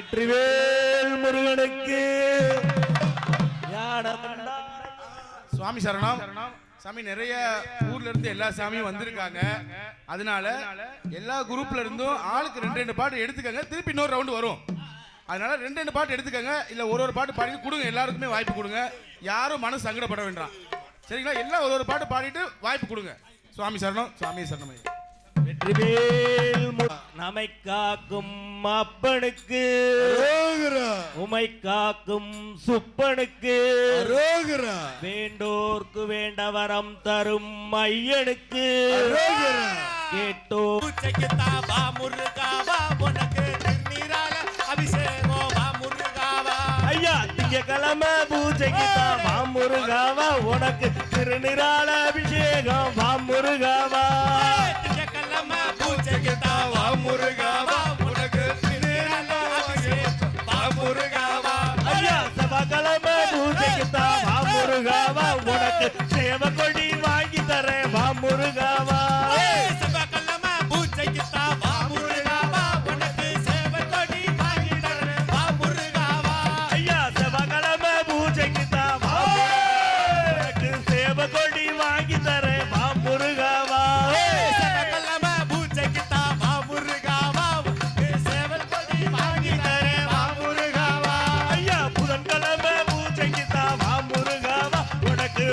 வெற்றிவேல் முருகனுக்கு சுவாமி சரணம். சாமி நிறைய ஊர்ல இருந்து எல்லா சாமியும் வந்திருக்காங்க. அதனால எல்லா குரூப்ல இருந்தும் ஆளுக்கு 2 பாட்டு எடுத்துக்கங்க. திருப்பி இன்னொரு ரவுண்ட் வரும். அதனால 2 பாட்டு எடுத்துக்கங்க. இல்ல ஒரு பாட்டு பாடி கொடுங்க. எல்லாருக்குமே வாய்ப்பு கொடுங்க. யாரும் மனசு சங்கடப்பட வேண்டாம். சரிங்களா? எல்லாம் ஒரு பாட்டு பாடிட்டு வாய்ப்பு கொடுங்க. சுவாமி சரணம். சுவாமி சரணம். வெற்றிவேல் நம்மை காக்கும் அப்பனுக்கு உமை காக்கும் சுப்பனுக்கு வேண்டோர்க்கு வேண்ட வரம் தரும் ஐயனுக்கு கேட்டோ ஐயா திங்கக்கிழமை பூஜைக்கு வா முருகாவா உனக்கு திருநிரால அபிஷேகம் வா முருகாவா உனக்கு சேவ கொடி வாங்கி தரேன் வா முருகாவா ஐயா செவ்வாய்க்கிழமை பூஜைக்கு தான் வா உனக்கு சேவ கொடி வாங்கி தரேன் வா முருகாவா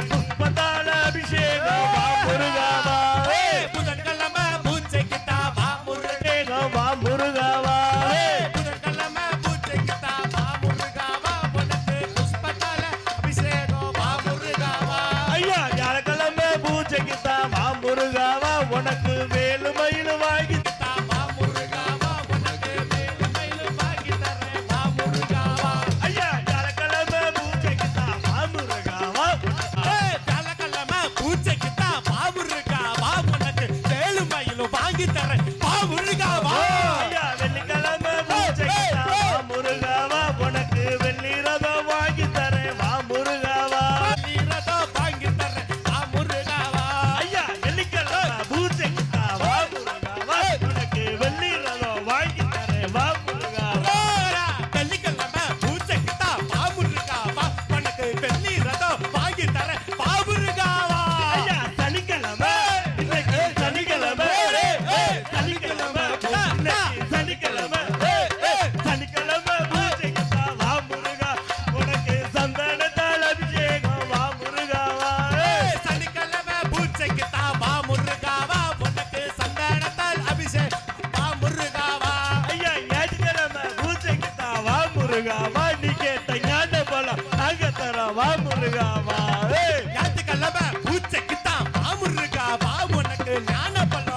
புஷ்பத்தால அபிஷேகம் வா முருகாவா புதன்கிழமை பூஜைக்கு வா முருகேகம் வா முருகாவா புதன்கிழமை பூஜைக்கு வா முருகாவா உனக்கு புஷ்பத்தால அபிஷேகம் வா முருகாவா ஐயா வியாழக்கிழமை பூஜைக்கு வா முருகாவா உனக்கு வேலு மயில் வாங்கி வா முருகாவா உனக்கு வேலு மயில் வாங்கி தரேன் வா முருகாவா ஐயா வியாழக்கிழமை பூஜைக்கு வா முருகாவா பூஜைக்கு வா முருகாவா உனக்கு வேலு மயில் வாங்கி தரேன் வா முருகாவா ஐயா வெள்ளிக்கிழமை பூஜைக்கு வா முருகாவா உனக்கு வெள்ளி ரதம் வாங்கி தரேன் வா முருகாவா ரதம் வாங்கி தரேன் வா முருகாவா ஐயா வெள்ளிக்கிழமை பூஜைக்கு வா முருகாவா உனக்கு வெள்ளி ரதம் வாங்கி தரேன் வா முருகாவா வெள்ளிக்கிழமை பூஜைக்கு வா முருகாவா உனக்கு வெள்ளி ரதம் வாங்கி தரேன் வா முருகாவா ஐயா சனிக்கிழமை இன்னைக்கு சனிக்கிழமை சனிக்கிழமை சனிக்கிழமை சனிக்கிழமை பூஜைக்கு வா முருகா உனக்கு சந்தனத்தால் அபிஷேகம் வா முருகாவா சனிக்கிழமை பூஜைக்கு வா முருகாவா உனக்கு சந்தனத்தால் அபிஷேகம் வா முருகாவா ஐயா ஞாயிற்றுக்கிழமை பூஜைக்கு வா முருகாவா நீ கேட்ட ஞான பலம் நாங்க தரோம் வா முருகாவா ஞாயிற்றுக்கிழமை பூஜைக்கு வா முருகாவா உனக்கு ஞான பலம்